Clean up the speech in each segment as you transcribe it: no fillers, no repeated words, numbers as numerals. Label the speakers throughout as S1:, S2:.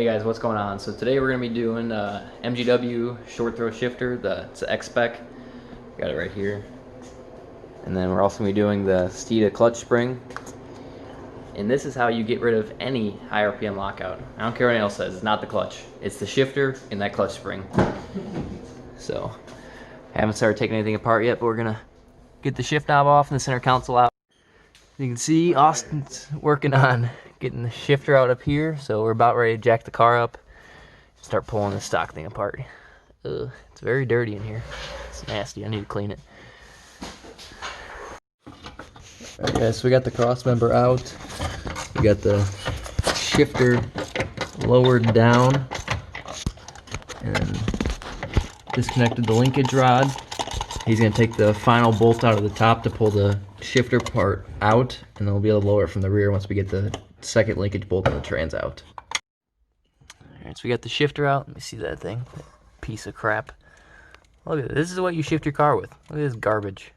S1: Hey guys, what's going on? So today we're going to be doing MGW short throw shifter, it's the X-Spec. Got it right here. And then we're also going to be doing the Steeda clutch spring. And this is how you get rid of any high RPM lockout. I don't care what anyone else says, it's not the clutch. It's the shifter and that clutch spring. So, I haven't started taking anything apart yet, but we're going to get the shift knob off and the center console out. You can see Austin's working on getting the shifter out up here, so we're about ready to jack the car up and start pulling the stock thing apart. It's very dirty in here. It's nasty. I need to clean it. Alright guys, so we got the cross member out. We got the shifter lowered down and disconnected the linkage rod. He's going to take the final bolt out of the top to pull the shifter part out, and then we'll be able to lower it from the rear once we get the second linkage bolt and the trans out. Alright, so we got the shifter out. Let me see that thing. That piece of crap. Look at this. This is what you shift your car with. Look at this garbage.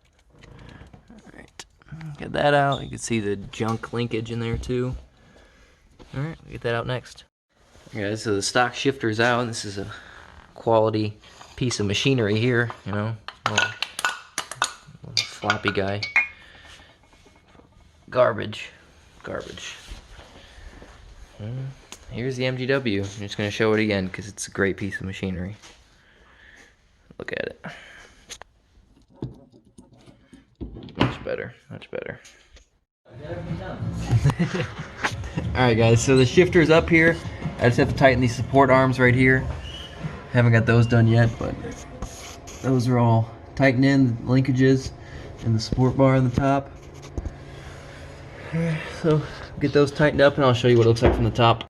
S1: Alright, get that out. You can see the junk linkage in there too. Alright, we'll get that out next. Okay, so the stock shifter's out. This is a quality piece of machinery here, you know. Little floppy guy. Garbage. Here's the MGW. I'm just going to show it again because it's a great piece of machinery. Look at it. Much better. Alright guys, so the shifter's up here. I just have to tighten these support arms right here. Haven't got those done yet, but those are all tightened in, the linkages and the support bar on the top. So get those tightened up and I'll show you what it looks like from the top.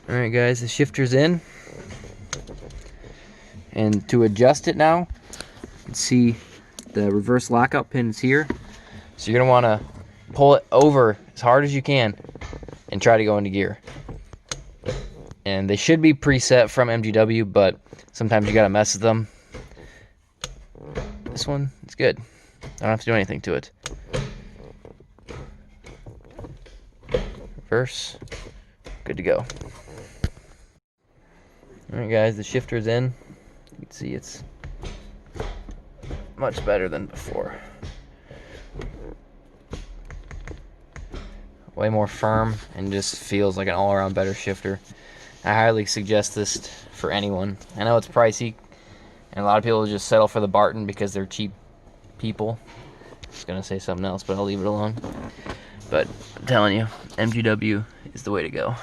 S1: Alright guys, the shifter's in. And to adjust it now, you can see the reverse lockout pin is here. So you're going to want to pull it over as hard as you can and try to go into gear. And they should be preset from MGW, but sometimes you gotta mess with them. This one, it's good. I don't have to do anything to it. Reverse, good to go. Alright guys, the shifter's in. You can see it's much better than before. Way more firm and just feels like an all-around better shifter. I highly suggest this for anyone. I know it's pricey, and a lot of people just settle for the Barton because they're cheap people. I was gonna say something else, but I'll leave it alone. But I'm telling you, MGW is the way to go.